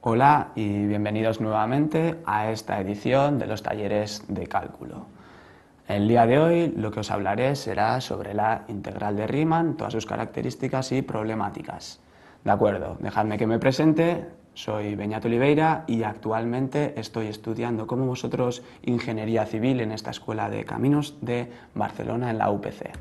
Hola y bienvenidos nuevamente a esta edición de los talleres de cálculo. El día de hoy lo que os hablaré será sobre la integral de Riemann, todas sus características y problemáticas. De acuerdo, dejadme que me presente, soy Beñat Oliveira y actualmente estoy estudiando como vosotros Ingeniería Civil en esta Escuela de Caminos de Barcelona en la UPC.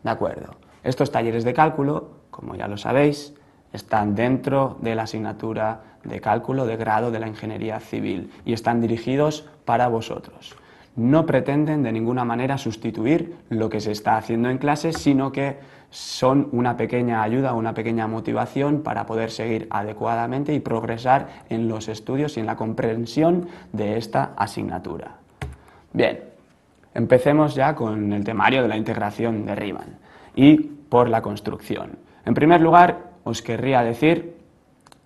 De acuerdo, estos talleres de cálculo, como ya lo sabéis, están dentro de la asignatura de cálculo de grado de la Ingeniería Civil y están dirigidos para vosotros. No pretenden de ninguna manera sustituir lo que se está haciendo en clase, sino que son una pequeña ayuda, una pequeña motivación para poder seguir adecuadamente y progresar en los estudios y en la comprensión de esta asignatura. Bien, empecemos ya con el temario de la integración de Riemann y por la construcción. En primer lugar, os querría decir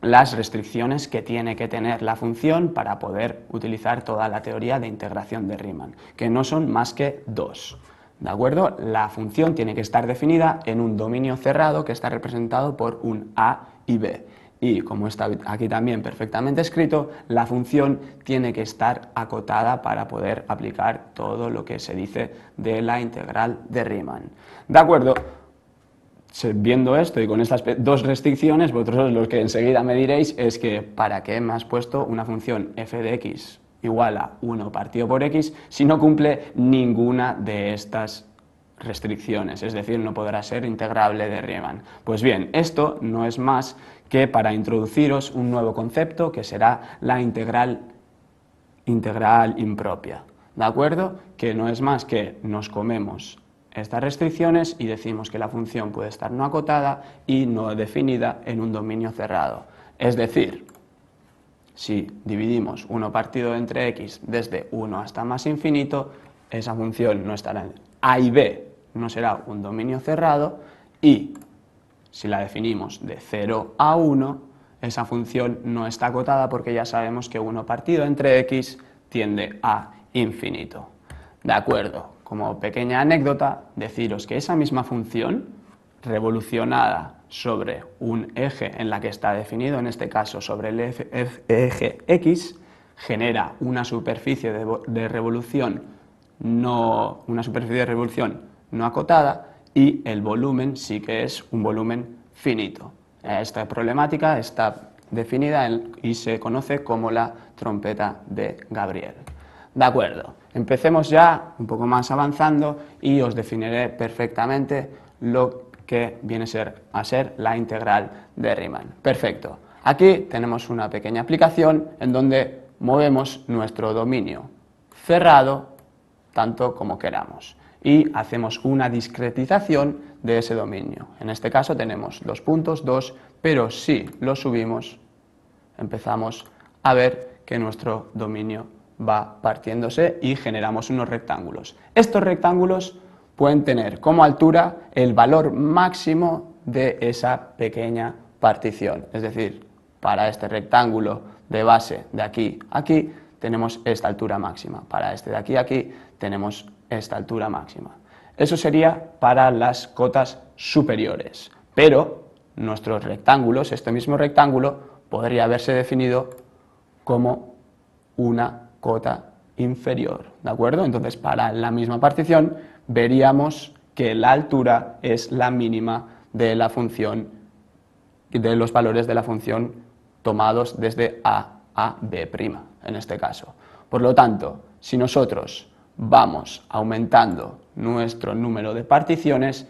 las restricciones que tiene que tener la función para poder utilizar toda la teoría de integración de Riemann, que no son más que dos. ¿De acuerdo? La función tiene que estar definida en un dominio cerrado que está representado por un A y B. Y como está aquí también perfectamente escrito, la función tiene que estar acotada para poder aplicar todo lo que se dice de la integral de Riemann. ¿De acuerdo? Viendo esto y con estas dos restricciones, vosotros lo que enseguida me diréis es que ¿para qué me has puesto una función f de x igual a 1 partido por x si no cumple ninguna de estas restricciones? Es decir, no podrá ser integrable de Riemann. Pues bien, esto no es más que para introduciros un nuevo concepto que será la integral impropia. ¿De acuerdo? Que no es más que nos comemos estas restricciones y decimos que la función puede estar no acotada y no definida en un dominio cerrado. Es decir, si dividimos 1 partido entre x desde 1 hasta más infinito, esa función no estará en a y b, no será un dominio cerrado, y si la definimos de 0 a 1, esa función no está acotada porque ya sabemos que 1 partido entre x tiende a infinito. De acuerdo, como pequeña anécdota, deciros que esa misma función, revolucionada sobre un eje en la que está definido, en este caso sobre el eje x, genera una superficie de revolución no acotada y el volumen sí que es un volumen finito. Esta problemática está definida y se conoce como la trompeta de Gabriel. De acuerdo, empecemos ya un poco más avanzando y os definiré perfectamente lo que viene a ser la integral de Riemann. Perfecto. Aquí tenemos una pequeña aplicación en donde movemos nuestro dominio cerrado tanto como queramos y hacemos una discretización de ese dominio. En este caso tenemos 2 puntos, 2, pero si lo subimos empezamos a ver que nuestro dominio va partiéndose y generamos unos rectángulos. Estos rectángulos pueden tener como altura el valor máximo de esa pequeña partición. Es decir, para este rectángulo de base de aquí a aquí tenemos esta altura máxima. Para este de aquí a aquí tenemos esta altura máxima. Eso sería para las cotas superiores. Pero nuestros rectángulos, este mismo rectángulo, podría haberse definido como una cota inferior, ¿de acuerdo? Entonces, para la misma partición, veríamos que la altura es la mínima de la función, de los valores de la función tomados desde A a B', en este caso. Por lo tanto, si nosotros vamos aumentando nuestro número de particiones,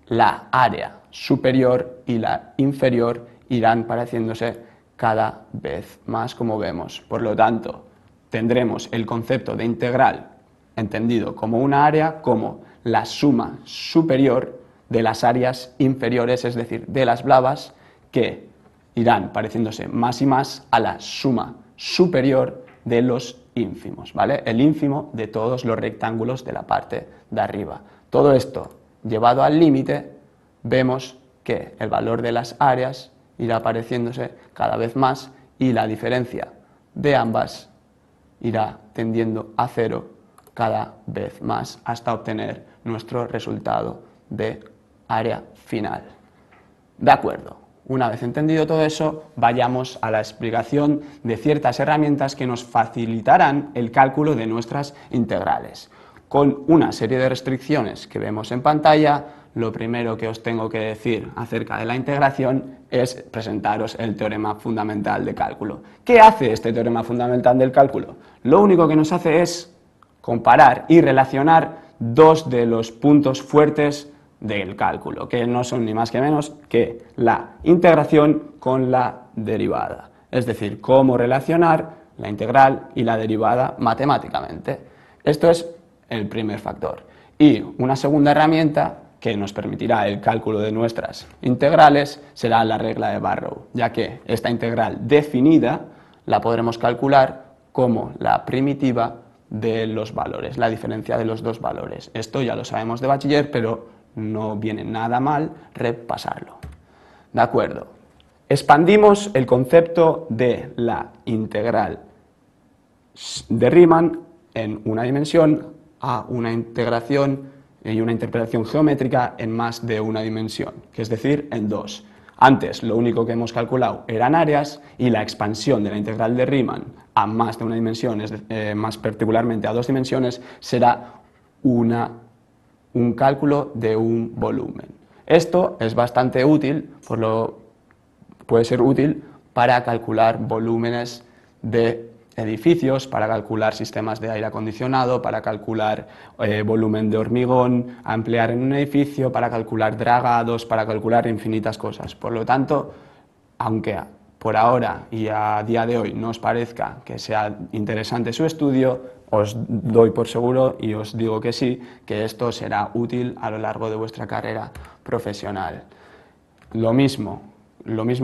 la área superior y la inferior irán pareciéndose cada vez más, como vemos. Por lo tanto, tendremos el concepto de integral entendido como una área, como la suma superior de las áreas inferiores, es decir, de las blavas, que irán pareciéndose más y más a la suma superior de los ínfimos, ¿vale? El ínfimo de todos los rectángulos de la parte de arriba. Todo esto llevado al límite, vemos que el valor de las áreas irá pareciéndose cada vez más y la diferencia de ambas irá tendiendo a cero cada vez más hasta obtener nuestro resultado de área final. De acuerdo, Una vez entendido todo eso, vayamos a la explicación de ciertas herramientas que nos facilitarán el cálculo de nuestras integrales. Con una serie de restricciones que vemos en pantalla, lo primero que os tengo que decir acerca de la integración es presentaros el teorema fundamental de cálculo. ¿Qué hace este teorema fundamental del cálculo? Lo único que nos hace es comparar y relacionar dos de los puntos fuertes del cálculo, que no son ni más que menos que la integración con la derivada. Es decir, cómo relacionar la integral y la derivada matemáticamente. Esto es el primer factor. Y una segunda herramienta que nos permitirá el cálculo de nuestras integrales será la regla de Barrow, ya que esta integral definida la podremos calcular como la primitiva de los valores, la diferencia de los dos valores. Esto ya lo sabemos de bachiller, pero no viene nada mal repasarlo. ¿De acuerdo? Expandimos el concepto de la integral de Riemann en una dimensión a una integración y una interpretación geométrica en más de una dimensión, que es decir, en dos. Antes lo único que hemos calculado eran áreas y la expansión de la integral de Riemann a más de una dimensión, más particularmente a dos dimensiones, será un cálculo de un volumen. Esto es bastante útil, puede ser útil para calcular volúmenes de edificios, para calcular sistemas de aire acondicionado, para calcular volumen de hormigón a emplear en un edificio, para calcular dragados, para calcular infinitas cosas. Por lo tanto, aunque por ahora y a día de hoy no os parezca que sea interesante su estudio, os doy por seguro y os digo que sí, que esto será útil a lo largo de vuestra carrera profesional. Lo mismo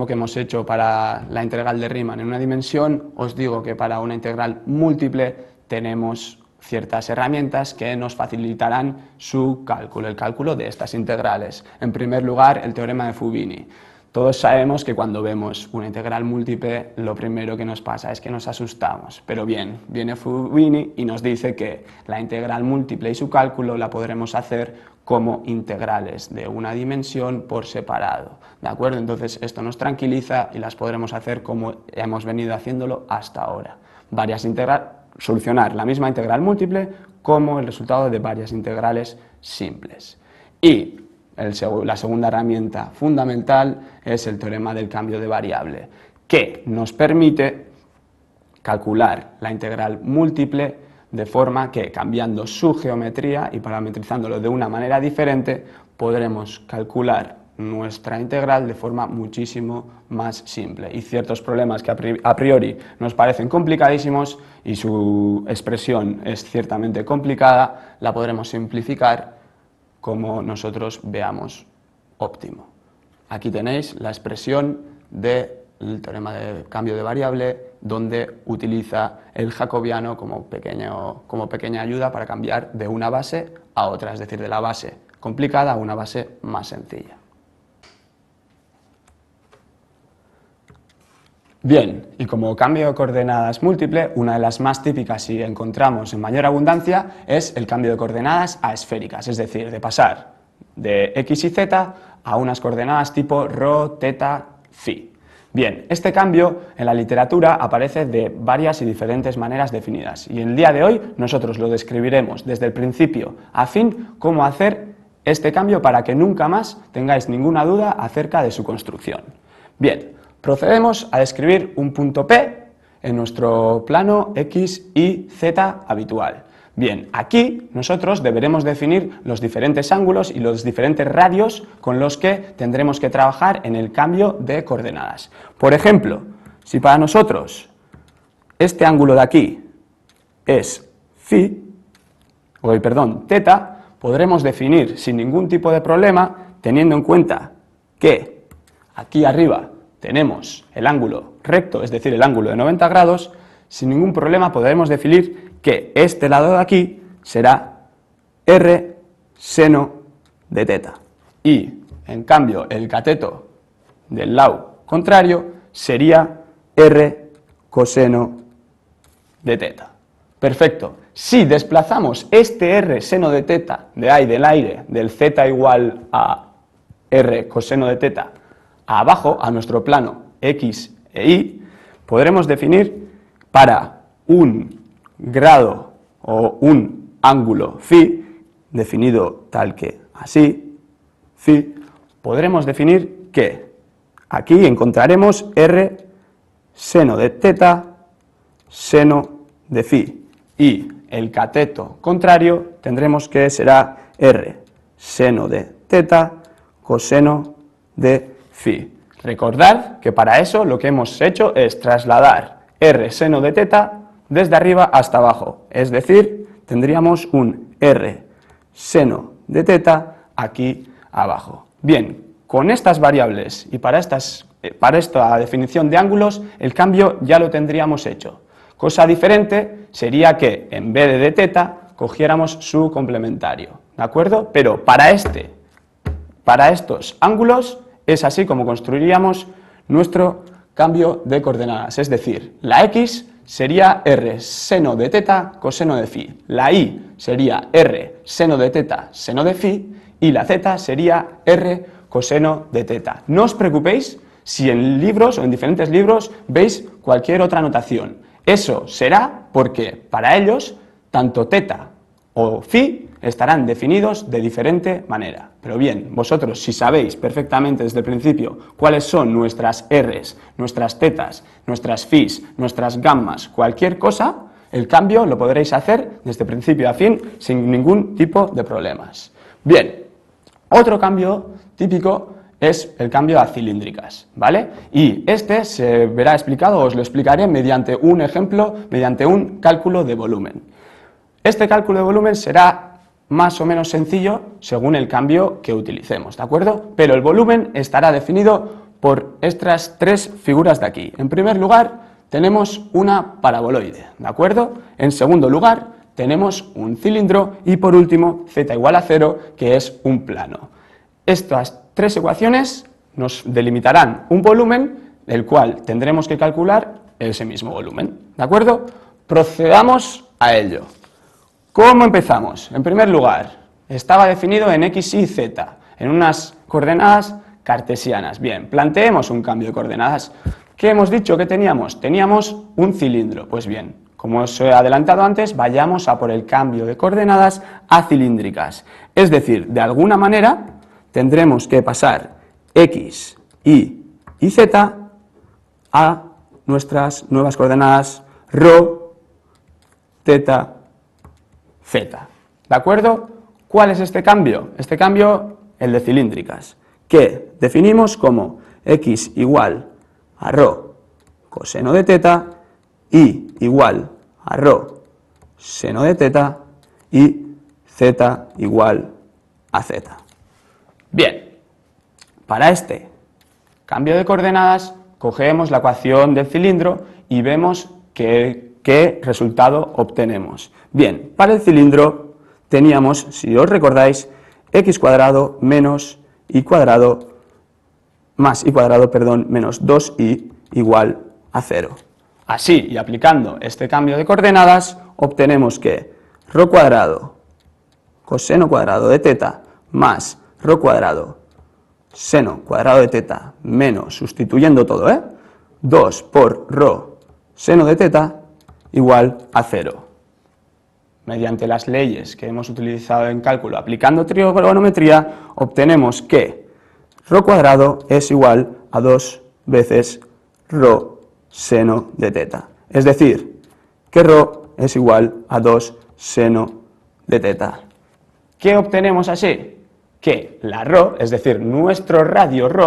que hemos hecho para la integral de Riemann en una dimensión, os digo que para una integral múltiple tenemos ciertas herramientas que nos facilitarán su cálculo, el cálculo de estas integrales. En primer lugar, el teorema de Fubini. Todos sabemos que cuando vemos una integral múltiple, lo primero que nos pasa es que nos asustamos. Pero bien, viene Fubini y nos dice que la integral múltiple y su cálculo la podremos hacer como integrales de una dimensión por separado. ¿De acuerdo? Entonces esto nos tranquiliza y las podremos hacer como hemos venido haciéndolo hasta ahora. Solucionar la misma integral múltiple como el resultado de varias integrales simples. Y la segunda herramienta fundamental es el teorema del cambio de variable, que nos permite calcular la integral múltiple de forma que, cambiando su geometría y parametrizándolo de una manera diferente, podremos calcular nuestra integral de forma muchísimo más simple. Y ciertos problemas que a priori nos parecen complicadísimos y su expresión es ciertamente complicada, la podremos simplificar como nosotros veamos óptimo. Aquí tenéis la expresión del teorema de cambio de variable, donde utiliza el jacobiano como pequeña ayuda para cambiar de una base a otra, es decir, de la base complicada a una base más sencilla. Bien, y como cambio de coordenadas múltiple, una de las más típicas y encontramos en mayor abundancia es el cambio de coordenadas a esféricas, es decir, de pasar de x y z a unas coordenadas tipo rho, teta, phi. Bien, este cambio en la literatura aparece de varias y diferentes maneras definidas y el día de hoy nosotros lo describiremos desde el principio a fin cómo hacer este cambio para que nunca más tengáis ninguna duda acerca de su construcción. Bien, procedemos a describir un punto P en nuestro plano X, Y, Z habitual. Bien, aquí nosotros deberemos definir los diferentes ángulos y los diferentes radios con los que tendremos que trabajar en el cambio de coordenadas. Por ejemplo, si para nosotros este ángulo de aquí es teta, podremos definir sin ningún tipo de problema, teniendo en cuenta que aquí arriba tenemos el ángulo recto, es decir, el ángulo de 90 grados, sin ningún problema podremos definir que este lado de aquí será r seno de teta. Y, en cambio, el cateto del lado contrario sería r coseno de teta. Perfecto. Si desplazamos este r seno de teta del aire del z igual a r coseno de teta abajo, a nuestro plano X e Y, podremos definir para un grado o un ángulo φ, definido tal que así, φ, podremos definir que aquí encontraremos R seno de teta, seno de φ, y el cateto contrario tendremos que será R seno de teta, coseno de φ. Recordad que para eso lo que hemos hecho es trasladar R seno de teta desde arriba hasta abajo, es decir, tendríamos un R seno de teta aquí abajo. Bien, con estas variables y para esta definición de ángulos, el cambio ya lo tendríamos hecho. Cosa diferente sería que en vez de teta cogiéramos su complementario, ¿de acuerdo? Pero para estos ángulos es así como construiríamos nuestro cambio de coordenadas, es decir, la X sería R seno de teta coseno de φ, la Y sería R seno de teta seno de φ y la Z sería R coseno de teta. No os preocupéis si en libros o en diferentes libros veis cualquier otra notación. Eso será porque para ellos tanto teta o φ estarán definidos de diferente manera. Pero bien, vosotros si sabéis perfectamente desde el principio cuáles son nuestras R's, nuestras tetas, nuestras φ's, nuestras gammas, cualquier cosa, el cambio lo podréis hacer desde principio a fin sin ningún tipo de problemas. Bien, otro cambio típico es el cambio a cilíndricas, ¿vale? Y este se verá explicado, os lo explicaré mediante un ejemplo, mediante un cálculo de volumen. Este cálculo de volumen será más o menos sencillo según el cambio que utilicemos, ¿de acuerdo? Pero el volumen estará definido por estas tres figuras de aquí. En primer lugar, tenemos una paraboloide, ¿de acuerdo? En segundo lugar, tenemos un cilindro y por último, z igual a 0, que es un plano. Estas tres ecuaciones nos delimitarán un volumen del cual tendremos que calcular ese mismo volumen, ¿de acuerdo? Procedamos a ello. ¿Cómo empezamos? En primer lugar, estaba definido en X, Y, Z, en unas coordenadas cartesianas. Bien, planteemos un cambio de coordenadas. ¿Qué hemos dicho que teníamos? Teníamos un cilindro. Pues bien, como os he adelantado antes, vayamos a por el cambio de coordenadas a cilíndricas. Es decir, de alguna manera tendremos que pasar X, Y y Z a nuestras nuevas coordenadas ρ, teta, Z. ¿De acuerdo? ¿Cuál es este cambio? Este cambio, el de cilíndricas, que definimos como X igual a ρ coseno de teta, Y igual a ρ seno de teta y Z igual a Z. Bien, para este cambio de coordenadas cogemos la ecuación del cilindro y vemos qué resultado obtenemos. Bien, para el cilindro teníamos, si os recordáis, x cuadrado menos y cuadrado más y cuadrado, perdón, menos 2y igual a 0. Así, y aplicando este cambio de coordenadas, obtenemos que ρ cuadrado coseno cuadrado de teta más ρ cuadrado seno cuadrado de teta menos, sustituyendo todo, 2 por ρ seno de teta igual a 0. Mediante las leyes que hemos utilizado en cálculo aplicando trigonometría, obtenemos que ρ cuadrado es igual a 2 veces ρ seno de teta. Es decir, que ρ es igual a 2 seno de teta. ¿Qué obtenemos así? Que la ρ, es decir, nuestro radio ρ,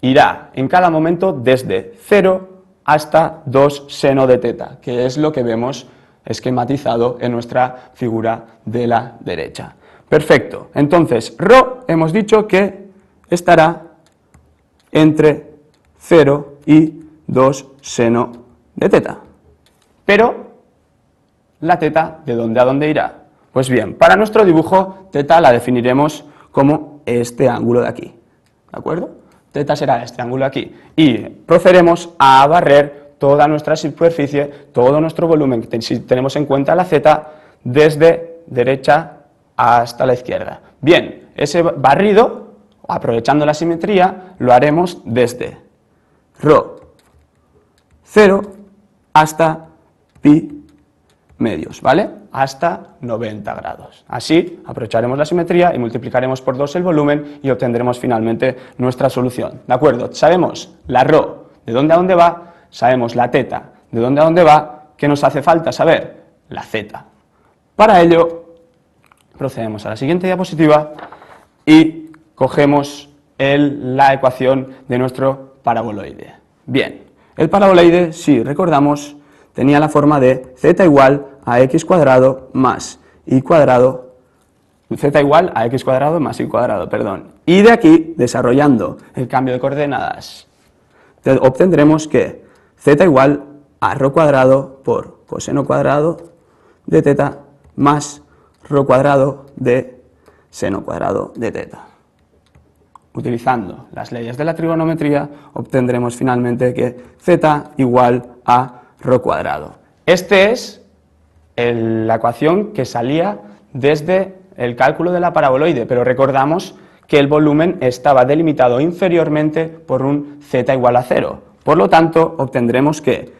irá en cada momento desde 0 hasta 2 seno de teta, que es lo que vemos esquematizado en nuestra figura de la derecha. Perfecto, entonces ρ hemos dicho que estará entre 0 y 2 seno de teta. Pero, ¿la teta de dónde a dónde irá? Pues bien, para nuestro dibujo, teta la definiremos como este ángulo de aquí, ¿de acuerdo? Teta será este ángulo de aquí, y procederemos a barrer toda nuestra superficie, todo nuestro volumen, si tenemos en cuenta la z, desde derecha hasta la izquierda. Bien, ese barrido aprovechando la simetría, lo haremos desde ρ 0 hasta pi medios, ¿vale? Hasta 90 grados. Así aprovecharemos la simetría y multiplicaremos por 2 el volumen y obtendremos finalmente nuestra solución. ¿De acuerdo? Sabemos la ρ de dónde a dónde va, sabemos la θ de dónde a dónde va. ¿Qué nos hace falta saber? La z. Para ello, procedemos a la siguiente diapositiva y cogemos la ecuación de nuestro paraboloide. Bien, el paraboloide, si recordamos, tenía la forma de z igual a x cuadrado más y cuadrado, z igual a x cuadrado más y cuadrado, perdón. Y de aquí, desarrollando el cambio de coordenadas, obtendremos que z igual a ρ cuadrado por coseno cuadrado de θ más ρ cuadrado de seno cuadrado de θ. Utilizando las leyes de la trigonometría, obtendremos finalmente que z igual a ρ cuadrado. Esta es la ecuación que salía desde el cálculo de la paraboloide, pero recordamos que el volumen estaba delimitado inferiormente por un z igual a 0. Por lo tanto, obtendremos que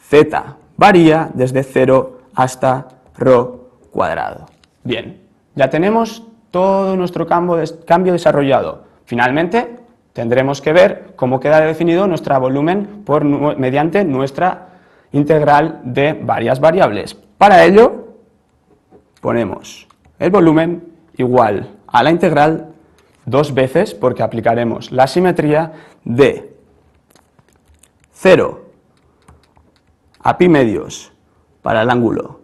z varía desde 0 hasta ρ cuadrado. Bien, ya tenemos todo nuestro cambio desarrollado. Finalmente, tendremos que ver cómo queda definido nuestro volumen mediante nuestra integral de varias variables. Para ello, ponemos el volumen igual a la integral dos veces, porque aplicaremos la simetría de 0 a pi medios para el ángulo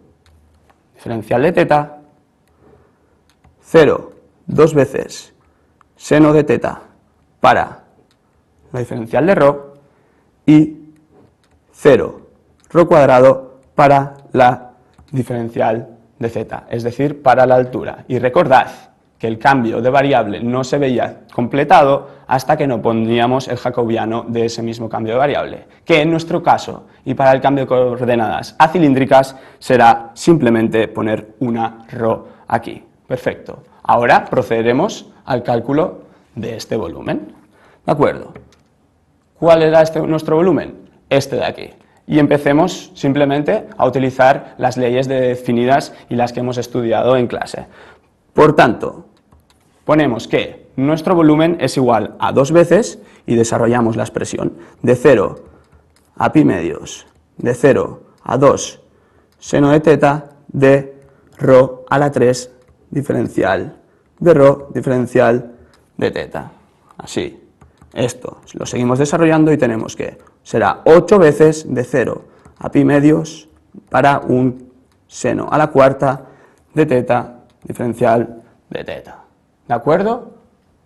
diferencial de θ, 0 dos veces seno de θ para la diferencial de ρ y 0 ρ cuadrado para la diferencial de z, es decir, para la altura. Y recordad que el cambio de variable no se veía completado hasta que no pondríamos el jacobiano de ese mismo cambio de variable, que en nuestro caso, y para el cambio de coordenadas acilíndricas, será simplemente poner una ρ aquí. Perfecto. Ahora procederemos al cálculo de este volumen. ¿De acuerdo? ¿Cuál era nuestro volumen? Este de aquí. Y empecemos simplemente a utilizar las leyes definidas y las que hemos estudiado en clase. Por tanto, ponemos que nuestro volumen es igual a 2 veces y desarrollamos la expresión de 0 a pi medios, de 0 a 2 seno de θ de ρ a la 3 diferencial de ρ diferencial de θ. Así. Esto lo seguimos desarrollando y tenemos que será 8 veces de 0 a pi medios para un seno a la cuarta de θ diferencial de θ. ¿De acuerdo?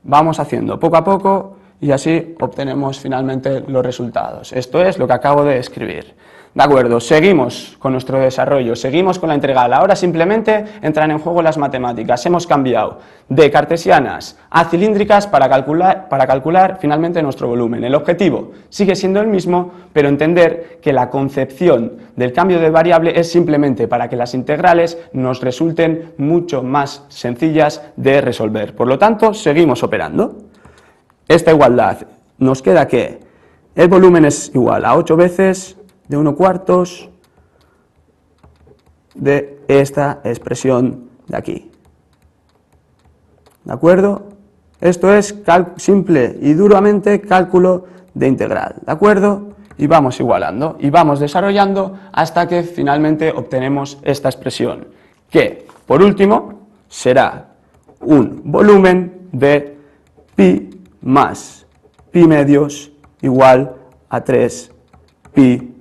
Vamos haciendo poco a poco y así obtenemos finalmente los resultados. Esto es lo que acabo de escribir. De acuerdo, seguimos con nuestro desarrollo, seguimos con la integral. Ahora simplemente entran en juego las matemáticas. Hemos cambiado de cartesianas a cilíndricas para calcular finalmente nuestro volumen. El objetivo sigue siendo el mismo, pero entender que la concepción del cambio de variable es simplemente para que las integrales nos resulten mucho más sencillas de resolver. Por lo tanto, seguimos operando. Esta igualdad nos queda que el volumen es igual a 8 veces de 1/4 de esta expresión de aquí. ¿De acuerdo? Esto es simple y duramente cálculo de integral. ¿De acuerdo? Y vamos igualando y vamos desarrollando hasta que finalmente obtenemos esta expresión, que por último será un volumen de pi más pi medios igual a 3 pi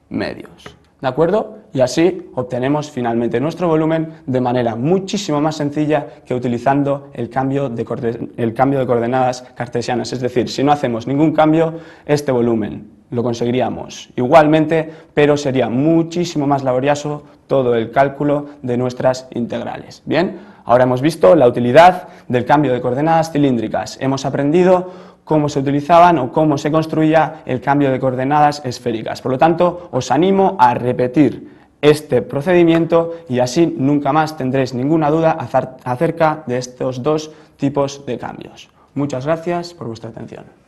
medios. ¿De acuerdo? Y así obtenemos finalmente nuestro volumen de manera muchísimo más sencilla que utilizando el cambio de coordenadas cartesianas. Es decir, si no hacemos ningún cambio, este volumen lo conseguiríamos igualmente, pero sería muchísimo más laborioso todo el cálculo de nuestras integrales. Bien, ahora hemos visto la utilidad del cambio de coordenadas cilíndricas. Hemos aprendido cómo se utilizaban o cómo se construía el cambio de coordenadas esféricas. Por lo tanto, os animo a repetir este procedimiento y así nunca más tendréis ninguna duda acerca de estos dos tipos de cambios. Muchas gracias por vuestra atención.